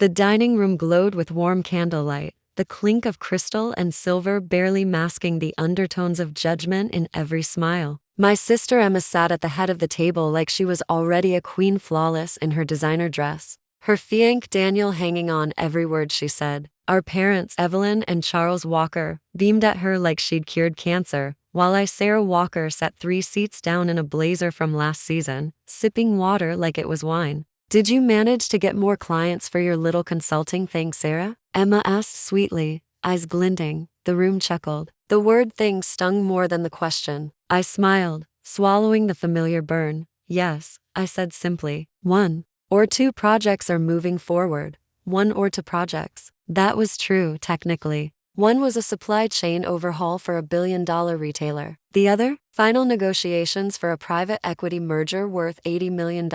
The dining room glowed with warm candlelight, the clink of crystal and silver barely masking the undertones of judgment in every smile. My sister Emma sat at the head of the table like she was already a queen, flawless in her designer dress, her fiancé Daniel hanging on every word she said. Our parents, Evelyn and Charles Walker, beamed at her like she'd cured cancer, while Sarah Walker sat 3 seats down in a blazer from last season, sipping water like it was wine. "Did you manage to get more clients for your little consulting thing, Sarah?" Emma asked sweetly, eyes glinting. The room chuckled. The word thing stung more than the question. I smiled, swallowing the familiar burn. "Yes," I said simply. 1 or 2 projects are moving forward. 1 or 2 projects. That was true, technically. One was a supply chain overhaul for a billion-dollar retailer. The other, final negotiations for a private equity merger worth $80 million.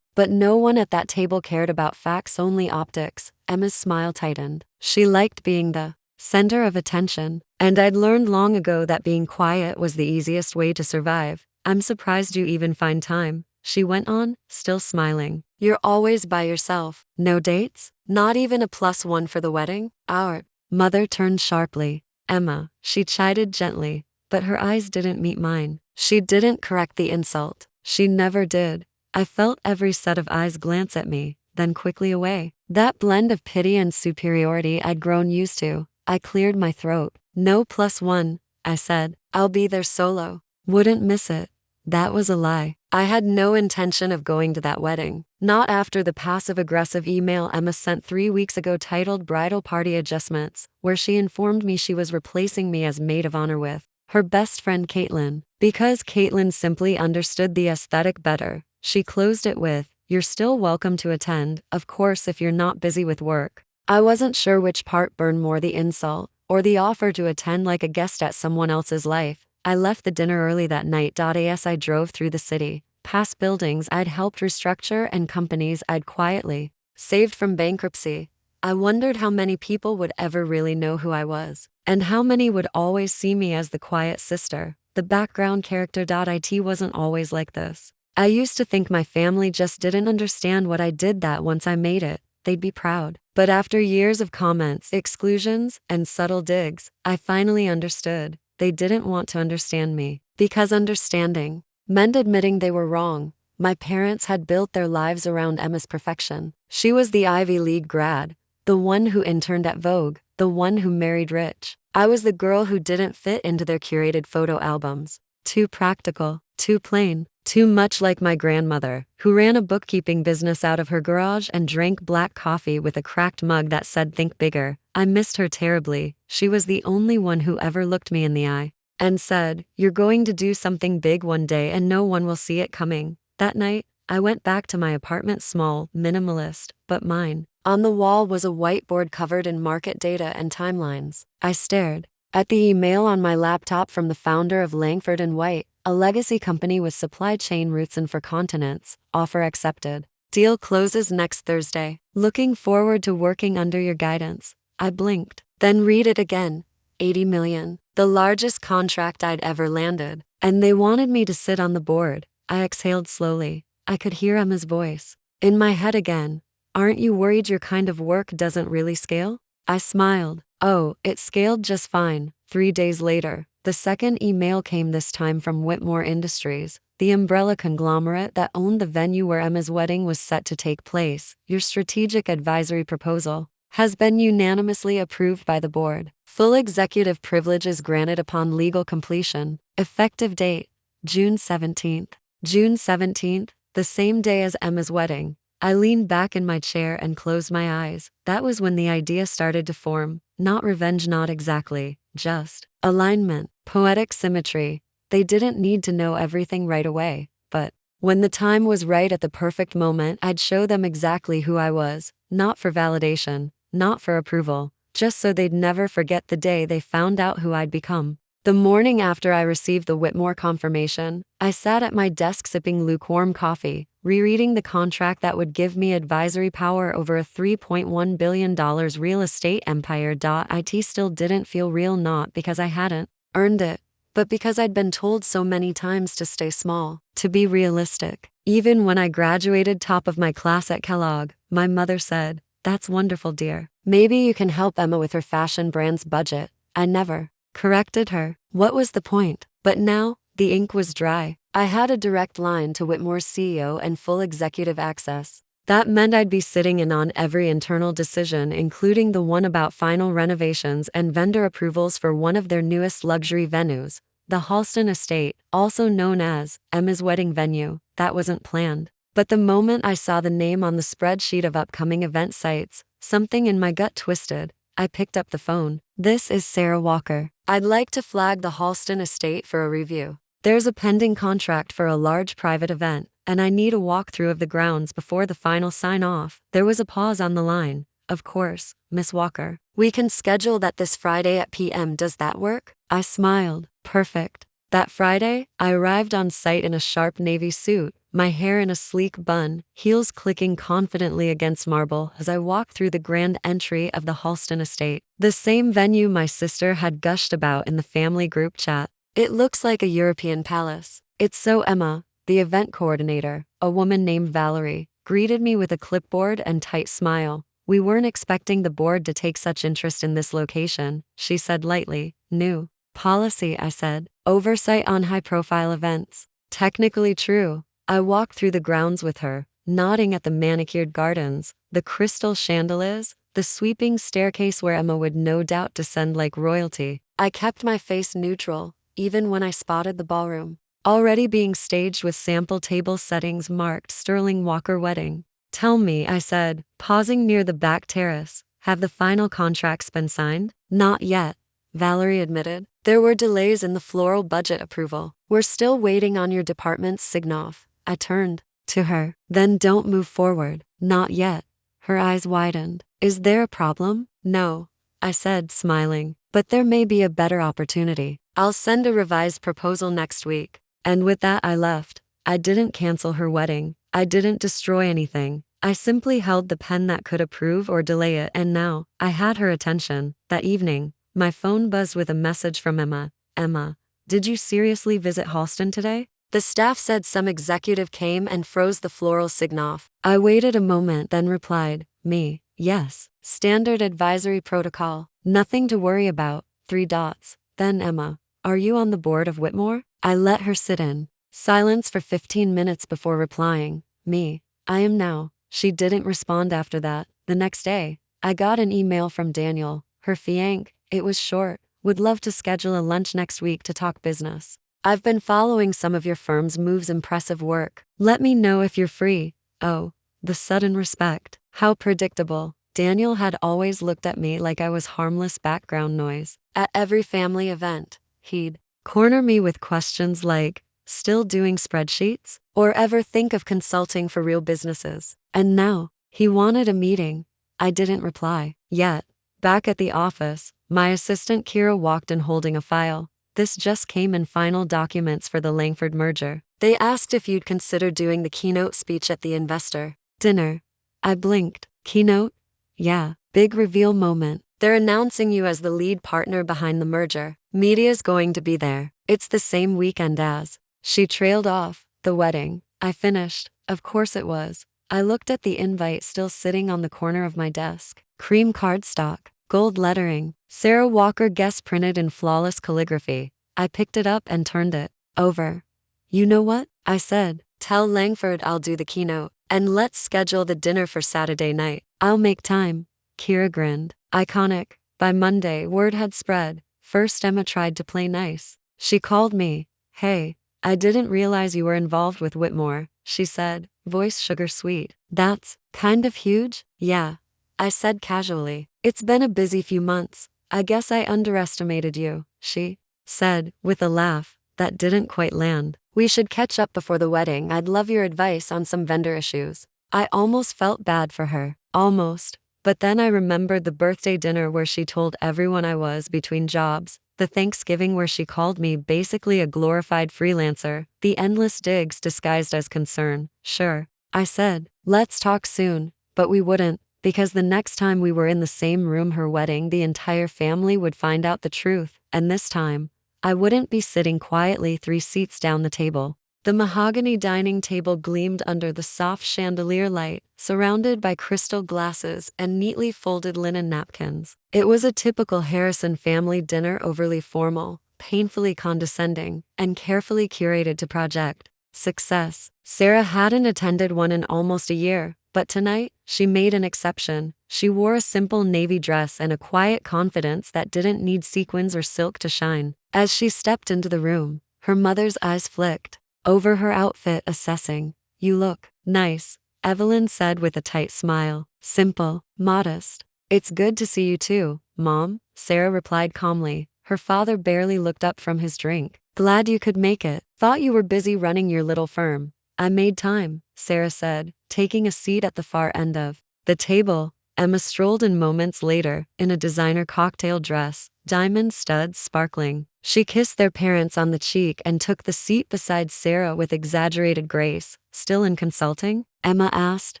But no one at that table cared about facts, only optics. Emma's smile tightened. She liked being the center of attention. And I'd learned long ago that being quiet was the easiest way to survive. "I'm surprised you even find time," she went on, still smiling. "You're always by yourself. No dates? Not even a +1 for the wedding?" Our mother turned sharply. "Emma," she chided gently, but her eyes didn't meet mine. She didn't correct the insult. She never did. I felt every set of eyes glance at me, then quickly away. That blend of pity and superiority I'd grown used to. I cleared my throat. "No +1, I said. "I'll be there solo. Wouldn't miss it." That was a lie. I had no intention of going to that wedding. Not after the passive-aggressive email Emma sent 3 weeks ago titled Bridal Party Adjustments, where she informed me she was replacing me as maid of honor with her best friend Caitlin. Because Caitlin simply understood the aesthetic better, she closed it with, "You're still welcome to attend, of course, if you're not busy with work." I wasn't sure which part burned more, the insult or the offer to attend like a guest at someone else's life. I left the dinner early that night. As I drove through the city, past buildings I'd helped restructure and companies I'd quietly saved from bankruptcy, I wondered how many people would ever really know who I was, and how many would always see me as the quiet sister, the background character. It wasn't always like this. I used to think my family just didn't understand what I did, that once I made it, they'd be proud. But after years of comments, exclusions, and subtle digs, I finally understood. They didn't want to understand me, because understanding meant admitting they were wrong. My parents had built their lives around Emma's perfection. She was the Ivy League grad, the one who interned at Vogue, the one who married rich. I was the girl who didn't fit into their curated photo albums. Too practical, too plain, too much like my grandmother, who ran a bookkeeping business out of her garage and drank black coffee with a cracked mug that said "Think Bigger." I missed her terribly. She was the only one who ever looked me in the eye and said, "You're going to do something big one day and no one will see it coming." That night, I went back to my apartment, small, minimalist, but mine. On the wall was a whiteboard covered in market data and timelines. I stared at the email on my laptop from the founder of Langford and White, a legacy company with supply chain roots in 4 continents. Offer accepted. Deal closes next Thursday. Looking forward to working under your guidance. I blinked. Then read it again. 80 million. The largest contract I'd ever landed. And they wanted me to sit on the board. I exhaled slowly. I could hear Emma's voice in my head again. "Aren't you worried your kind of work doesn't really scale?" I smiled. "Oh, it scaled just fine." 3 days later, the second email came, this time from Whitmore Industries, the umbrella conglomerate that owned the venue where Emma's wedding was set to take place. "Your strategic advisory proposal has been unanimously approved by the board. Full executive privileges granted upon legal completion. Effective date, June 17th. June 17th, the same day as Emma's wedding. I leaned back in my chair and closed my eyes. That was when the idea started to form. Not revenge, not exactly, just alignment, poetic symmetry. They didn't need to know everything right away, but when the time was right, at the perfect moment, I'd show them exactly who I was, not for validation, not for approval, just so they'd never forget the day they found out who I'd become. The morning after I received the Whitmore confirmation, I sat at my desk sipping lukewarm coffee, rereading the contract that would give me advisory power over a $3.1 billion real estate empire. It still didn't feel real, not because I hadn't earned it, but because I'd been told so many times to stay small, to be realistic. Even when I graduated top of my class at Kellogg, my mother said, That's wonderful, dear. Maybe you can help Emma with her fashion brand's budget. I never corrected her. What was the point? But now, the ink was dry. I had a direct line to Whitmore's CEO and full executive access. That meant I'd be sitting in on every internal decision, including the one about final renovations and vendor approvals for one of their newest luxury venues, the Halston Estate, also known as Emma's wedding venue. That wasn't planned. But the moment I saw the name on the spreadsheet of upcoming event sites, something in my gut twisted. I picked up the phone. This is Sarah Walker. I'd like to flag the Halston Estate for a review. There's a pending contract for a large private event, and I need a walkthrough of the grounds before the final sign-off. There was a pause on the line. Of course, Miss Walker. We can schedule that this Friday at p.m. Does that work? I smiled. Perfect. That Friday, I arrived on site in a sharp navy suit, my hair in a sleek bun, heels clicking confidently against marble as I walked through the grand entry of the Halston Estate, the same venue my sister had gushed about in the family group chat. It looks like a European palace. It's so. Emma, the event coordinator, a woman named Valerie, greeted me with a clipboard and tight smile. We weren't expecting the board to take such interest in this location, she said lightly. New policy, I said. Oversight on high-profile events. Technically true. I walked through the grounds with her, nodding at the manicured gardens, the crystal chandeliers, the sweeping staircase where Emma would no doubt descend like royalty. I kept my face neutral, even when I spotted the ballroom, already being staged with sample table settings marked Sterling Walker Wedding. Tell me, I said, pausing near the back terrace, have the final contracts been signed? Not yet, Valerie admitted. There were delays in the floral budget approval. We're still waiting on your department's sign-off. I turned to her. Then don't move forward. Not yet. Her eyes widened. Is there a problem? No, I said, smiling. But there may be a better opportunity. I'll send a revised proposal next week. And with that I left. I didn't cancel her wedding. I didn't destroy anything. I simply held the pen that could approve or delay it, and now, I had her attention. That evening, my phone buzzed with a message from Emma. Emma, did you seriously visit Halston today? The staff said some executive came and froze the floral sign-off. I waited a moment, then replied, me, yes. Standard advisory protocol. Nothing to worry about. 3 dots. Then Emma, are you on the board of Whitmore? I let her sit in silence for 15 minutes before replying, me, I am now. She didn't respond after that. The next day, I got an email from Daniel, her fiancé. It was short. Would love to schedule a lunch next week to talk business. I've been following some of your firm's moves. Impressive work. Let me know if you're free. Oh, the sudden respect. How predictable. Daniel had always looked at me like I was harmless background noise. At every family event, he'd corner me with questions like, still doing spreadsheets? Or ever think of consulting for real businesses? And now, he wanted a meeting. I didn't reply. Yet, back at the office, my assistant Kira walked in holding a file. This just came in: final documents for the Langford merger. They asked if you'd consider doing the keynote speech at the investor dinner. I blinked. Keynote? Yeah, big reveal moment. They're announcing you as the lead partner behind the merger. Media's going to be there. It's the same weekend as. She trailed off. The wedding. I finished. Of course it was. I looked at the invite still sitting on the corner of my desk. Cream cardstock. Gold lettering. Sarah Walker guest printed in flawless calligraphy. I picked it up and turned it over. You know what? I said. Tell Langford I'll do the keynote. And let's schedule the dinner for Saturday night. I'll make time. Kira grinned. Iconic. By Monday, word had spread. First Emma tried to play nice. She called me. Hey, I didn't realize you were involved with Whitmore, she said, voice sugar sweet. That's kind of huge? Yeah, I said casually. It's been a busy few months. I guess I underestimated you, she said, with a laugh that didn't quite land. We should catch up before the wedding. I'd love your advice on some vendor issues. I almost felt bad for her. Almost. But then I remembered the birthday dinner where she told everyone I was between jobs, the Thanksgiving where she called me basically a glorified freelancer, the endless digs disguised as concern. Sure, I said, let's talk soon, but we wouldn't, because the next time we were in the same room, her wedding, the entire family would find out the truth, and this time, I wouldn't be sitting quietly 3 seats down the table. The mahogany dining table gleamed under the soft chandelier light, surrounded by crystal glasses and neatly folded linen napkins. It was a typical Harrison family dinner, overly formal, painfully condescending, and carefully curated to project success. Sarah hadn't attended one in almost a year, but tonight, she made an exception. She wore a simple navy dress and a quiet confidence that didn't need sequins or silk to shine. As she stepped into the room, her mother's eyes flicked over her outfit, assessing. "You look nice," Evelyn said with a tight smile. "Simple, modest." "It's good to see you too, Mom," Sarah replied calmly. Her father barely looked up from his drink. "Glad you could make it. Thought you were busy running your little firm." "I made time," Sarah said, taking a seat at the far end of the table. Emma strolled in moments later, in a designer cocktail dress, diamond studs sparkling. She kissed their parents on the cheek and took the seat beside Sarah with exaggerated grace. "Still in consulting?" Emma asked,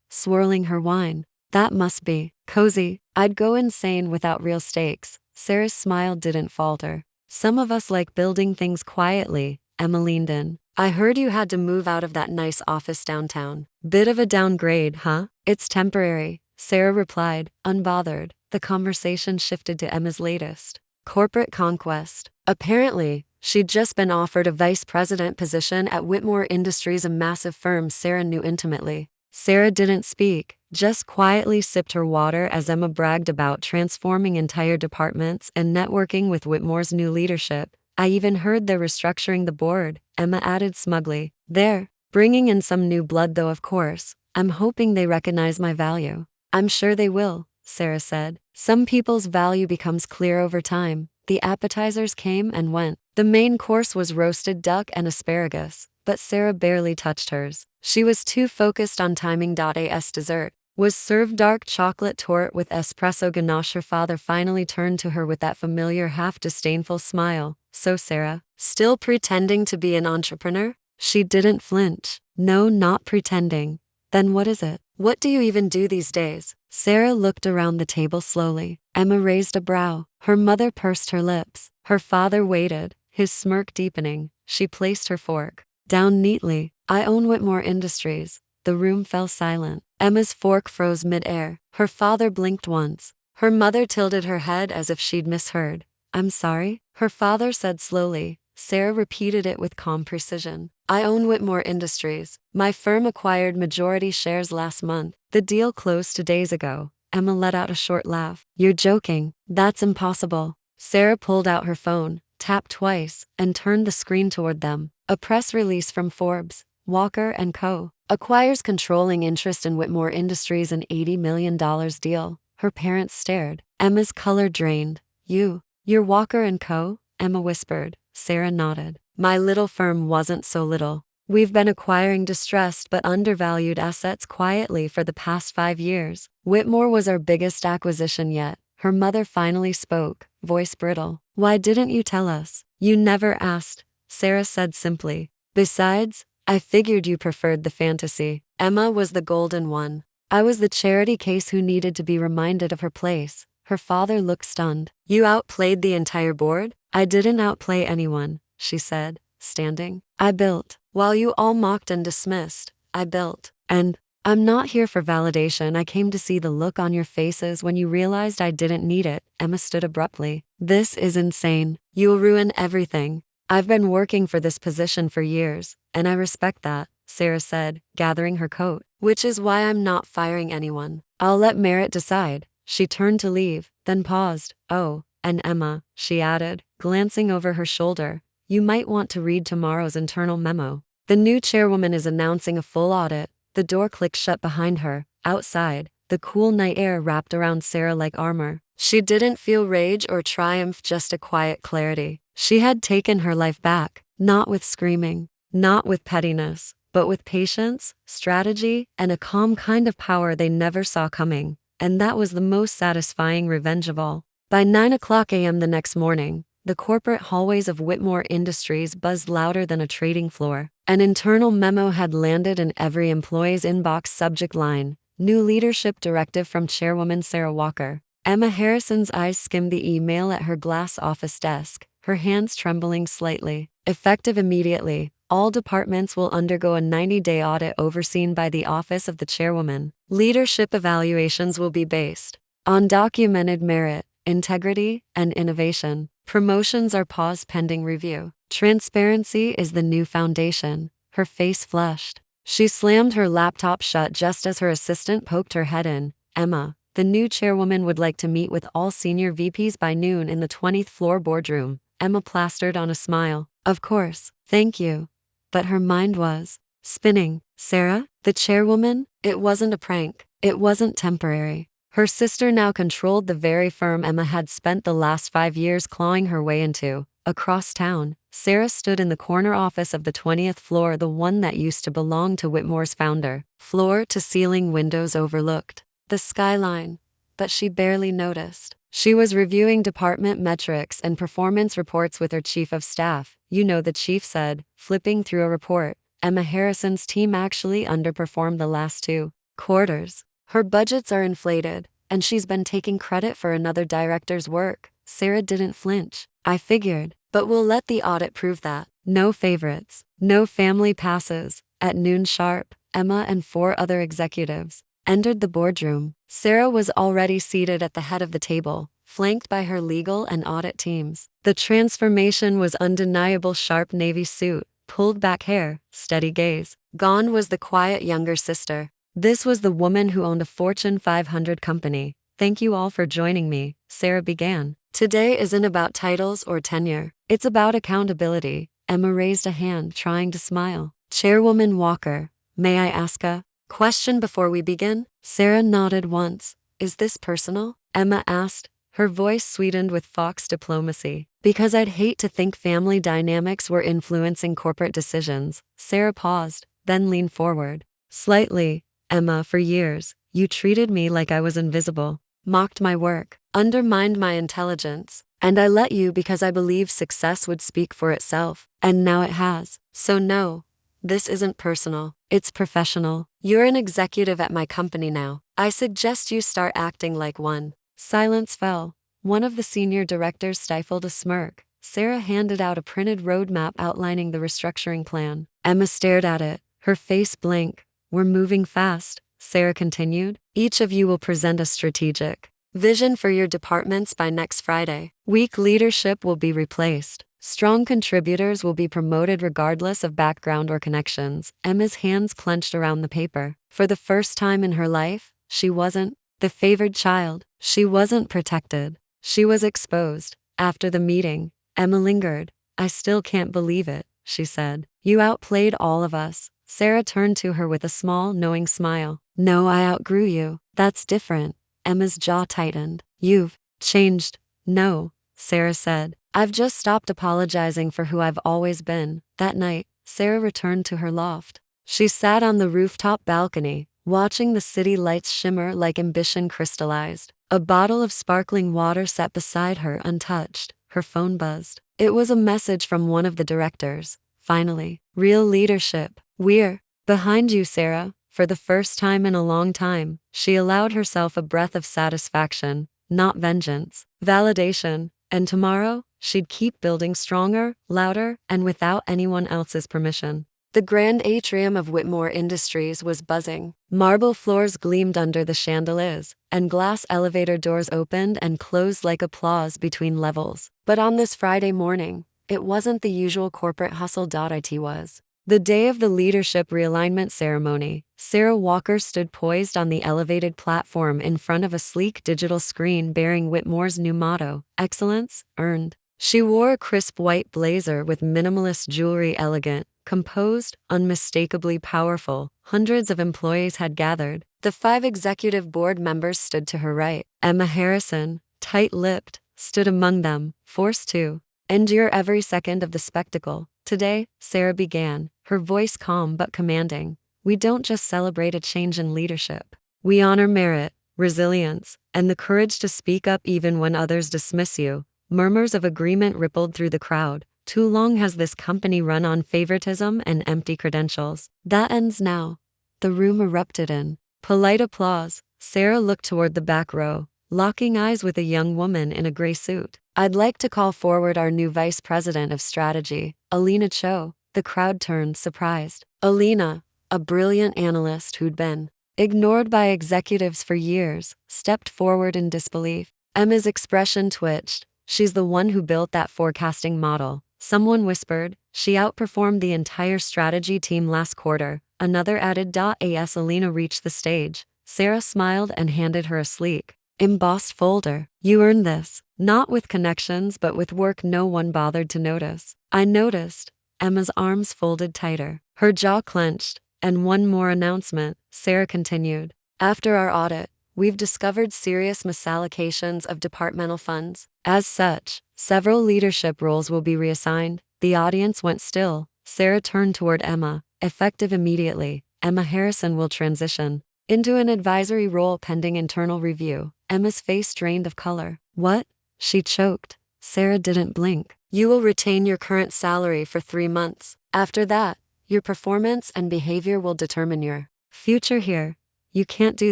swirling her wine. "That must be cozy. I'd go insane without real stakes." Sarah's smile didn't falter. "Some of us like building things quietly," Emma leaned in. "I heard you had to move out of that nice office downtown. Bit of a downgrade, huh?" "It's temporary," Sarah replied, unbothered. The conversation shifted to Emma's latest corporate conquest. Apparently, she'd just been offered a vice president position at Whitmore Industries, a massive firm Sarah knew intimately. Sarah didn't speak, just quietly sipped her water as Emma bragged about transforming entire departments and networking with Whitmore's new leadership. "I even heard they're restructuring the board," Emma added smugly. "They're bringing in some new blood though, of course. I'm hoping they recognize my value." "I'm sure they will," Sarah said. "Some people's value becomes clear over time." The appetizers came and went. The main course was roasted duck and asparagus, but Sarah barely touched hers. She was too focused on timing. As dessert was served dark chocolate torte with espresso ganache. Her father finally turned to her with that familiar half-disdainful smile. "So Sarah, still pretending to be an entrepreneur?" She didn't flinch. "No, not pretending." "Then what is it? What do you even do these days?" Sarah looked around the table slowly. Emma raised a brow. Her mother pursed her lips. Her father waited, his smirk deepening. She placed her fork down neatly. "I own Whitmore Industries." The room fell silent. Emma's fork froze mid-air. Her father blinked once. Her mother tilted her head as if she'd misheard. "I'm sorry?" her father said slowly. Sarah repeated it with calm precision. "I own Whitmore Industries. My firm acquired majority shares last month. The deal closed 2 days ago." Emma let out a short laugh. "You're joking. That's impossible." Sarah pulled out her phone, tapped twice, and turned the screen toward them. A press release from Forbes. "Walker & Co. acquires controlling interest in Whitmore Industries, an $80 million deal." Her parents stared. Emma's color drained. You're Walker & Co.?" Emma whispered. Sarah nodded. "My little firm wasn't so little. We've been acquiring distressed but undervalued assets quietly for the past 5 years. Whitmore was our biggest acquisition yet." Her mother finally spoke, voice brittle. "Why didn't you tell us?" "You never asked," Sarah said simply. "Besides, I figured you preferred the fantasy." Emma was the golden one. "I was the charity case who needed to be reminded of her place." Her father looked stunned. "You outplayed the entire board?" "I didn't outplay anyone," she said, standing. "I built. While you all mocked and dismissed, I built. And I'm not here for validation. I came to see the look on your faces when you realized I didn't need it." Emma stood abruptly. "This is insane. You'll ruin everything. I've been working for this position for years, and I respect that," Sarah said, gathering her coat. "Which is why I'm not firing anyone. I'll let merit decide." She turned to leave, then paused. "Oh, and Emma," she added, glancing over her shoulder, "you might want to read tomorrow's internal memo. The new chairwoman is announcing a full audit." The door clicked shut behind her. Outside, the cool night air wrapped around Sarah like armor. She didn't feel rage or triumph, just a quiet clarity. She had taken her life back, not with screaming, not with pettiness, but with patience, strategy, and a calm kind of power they never saw coming. And that was the most satisfying revenge of all. By 9 a.m. the next morning, the corporate hallways of Whitmore Industries buzzed louder than a trading floor. An internal memo had landed in every employee's inbox. Subject line: "New leadership directive from Chairwoman Sarah Walker." Emma Harrison's eyes skimmed the email at her glass office desk, her hands trembling slightly. "Effective immediately. All departments will undergo a 90-day audit overseen by the Office of the Chairwoman. Leadership evaluations will be based on documented merit, integrity, and innovation. Promotions are paused pending review. Transparency is the new foundation. Her face flushed. She slammed her laptop shut just as her assistant poked her head in. Emma, the new chairwoman, would like to meet with all senior VPs by noon in the 20th floor boardroom. Emma plastered on a smile. Of course, thank you. But her mind was spinning. Sarah, the chairwoman? It wasn't a prank. It wasn't temporary. Her sister now controlled the very firm Emma had spent the last 5 years clawing her way into. Across town, Sarah stood in the corner office of the 20th floor, the one that used to belong to Whitmore's founder. Floor-to-ceiling windows overlooked the skyline, but she barely noticed. She was reviewing department metrics and performance reports with her chief of staff. You know, the chief said, flipping through a report. Emma Harrison's team actually underperformed the last 2 quarters. Her budgets are inflated, and she's been taking credit for another director's work. Sarah didn't flinch. I figured, but we'll let the audit prove that. No favorites, no family passes. At noon sharp, Emma and 4 other executives entered the boardroom. Sarah was already seated at the head of the table, flanked by her legal and audit teams. The transformation was undeniable. Sharp navy suit, pulled back hair, steady gaze. Gone was the quiet younger sister. This was the woman who owned a Fortune 500 company. Thank you all for joining me, Sarah began. Today isn't about titles or tenure. It's about accountability. Emma raised a hand, trying to smile. Chairwoman Walker, may I ask a question before we begin? Sarah nodded once. Is this personal? Emma asked, her voice sweetened with fox diplomacy. Because I'd hate to think family dynamics were influencing corporate decisions. Sarah paused, then leaned forward. Slightly. Emma, for years, you treated me like I was invisible, mocked my work, undermined my intelligence, and I let you because I believed success would speak for itself, and now it has. So no, this isn't personal, it's professional. You're an executive at my company now. I suggest you start acting like one. Silence fell. One of the senior directors stifled a smirk. Sarah handed out a printed roadmap outlining the restructuring plan. Emma stared at it, her face blank. We're moving fast, Sarah continued. Each of you will present a strategic vision for your departments by next Friday. Weak leadership will be replaced. Strong contributors will be promoted regardless of background or connections. Emma's hands clenched around the paper. For the first time in her life, she wasn't the favored child. She wasn't protected. She was exposed. After the meeting, Emma lingered. I still can't believe it, she said. You outplayed all of us. Sarah turned to her with a small, knowing smile. No, I outgrew you. That's different. Emma's jaw tightened. You've changed. No, Sarah said. I've just stopped apologizing for who I've always been. That night, Sarah returned to her loft. She sat on the rooftop balcony, watching the city lights shimmer like ambition crystallized. A bottle of sparkling water sat beside her untouched. Her phone buzzed. It was a message from one of the directors. Finally, real leadership. We're behind you, Sarah. For the first time in a long time, she allowed herself a breath of satisfaction, not vengeance, validation. And tomorrow, she'd keep building stronger, louder, and without anyone else's permission. The grand atrium of Whitmore Industries was buzzing. Marble floors gleamed under the chandeliers, and glass elevator doors opened and closed like applause between levels. But on this Friday morning, it wasn't the usual corporate hustle. It was the day of the leadership realignment ceremony. Sarah Walker stood poised on the elevated platform in front of a sleek digital screen bearing Whitmore's new motto, Excellence, Earned. She wore a crisp white blazer with minimalist jewelry, elegant, composed, unmistakably powerful. Hundreds of employees had gathered. The 5 executive board members stood to her right. Emma Harrison, tight-lipped, stood among them, forced to endure every second of the spectacle. Today, Sarah began, her voice calm but commanding. We don't just celebrate a change in leadership. We honor merit, resilience, and the courage to speak up even when others dismiss you. Murmurs of agreement rippled through the crowd. Too long has this company run on favoritism and empty credentials. That ends now. The room erupted in polite applause. Sarah looked toward the back row, locking eyes with a young woman in a gray suit. I'd like to call forward our new Vice President of Strategy, Alina Cho, The crowd turned, surprised. Alina, a brilliant analyst who'd been ignored by executives for years, stepped forward in disbelief. Emma's expression twitched. She's the one who built that forecasting model. Someone whispered, she outperformed the entire strategy team last quarter. Another added. As Alina reached the stage, Sarah smiled and handed her a sleek, embossed folder. You earned this. Not with connections, but with work no one bothered to notice. I noticed. Emma's arms folded tighter. Her jaw clenched. And one more announcement, Sarah continued. After our audit, we've discovered serious misallocations of departmental funds. As such, several leadership roles will be reassigned. The audience went still. Sarah turned toward Emma. Effective immediately, Emma Harrison will transition into an advisory role pending internal review. Emma's face drained of color. What? She choked. Sarah didn't blink. You will retain your current salary for 3 months. After that, your performance and behavior will determine your future here. You can't do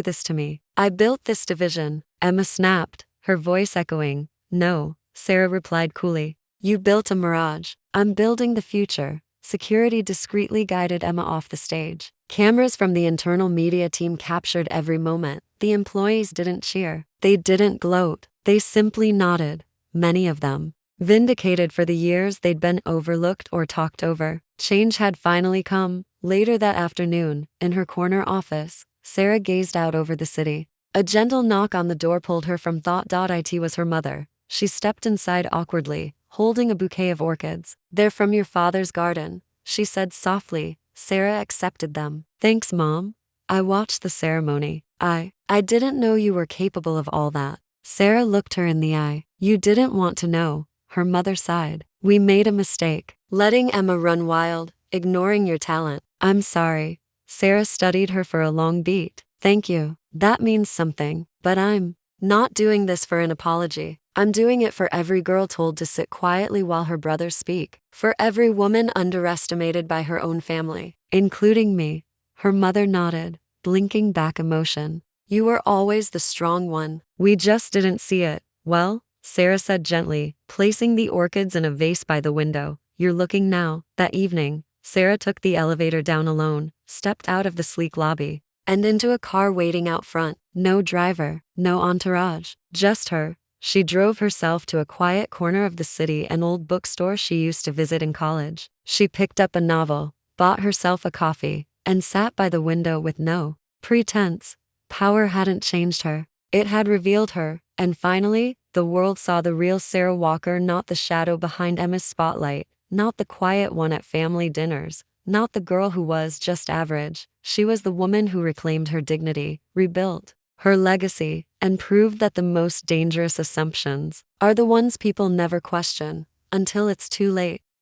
this to me. I built this division. Emma snapped, her voice echoing. No, Sarah replied coolly. You built a mirage. I'm building the future. Security discreetly guided Emma off the stage. Cameras from the internal media team captured every moment. The employees didn't cheer. They didn't gloat. They simply nodded. Many of them vindicated for the years they'd been overlooked or talked over. Change had finally come. Later that afternoon, in her corner office, Sarah gazed out over the city. A gentle knock on the door pulled her from thought. It was her mother. She stepped inside awkwardly, holding a bouquet of orchids. They're from your father's garden, she said softly. Sarah accepted them. Thanks, Mom. I watched the ceremony. I didn't know you were capable of all that. Sarah looked her in the eye. You didn't want to know. Her mother sighed. We made a mistake, letting Emma run wild, ignoring your talent. I'm sorry. Sarah studied her for a long beat. Thank you. That means something. But I'm not doing this for an apology. I'm doing it for every girl told to sit quietly while her brothers speak. For every woman underestimated by her own family, including me. Her mother nodded, blinking back emotion. You were always the strong one. We just didn't see it. Well, Sarah said gently, placing the orchids in a vase by the window. You're looking now. That evening, Sarah took the elevator down alone, stepped out of the sleek lobby, and into a car waiting out front. No driver, no entourage, just her. She drove herself to a quiet corner of the city, an old bookstore she used to visit in college. She picked up a novel, bought herself a coffee, and sat by the window with no pretense. Power hadn't changed her. It had revealed her, and finally, the world saw the real Sarah Walker, not the shadow behind Emma's spotlight, not the quiet one at family dinners, not the girl who was just average. She was the woman who reclaimed her dignity, rebuilt her legacy, and proved that the most dangerous assumptions are the ones people never question until it's too late.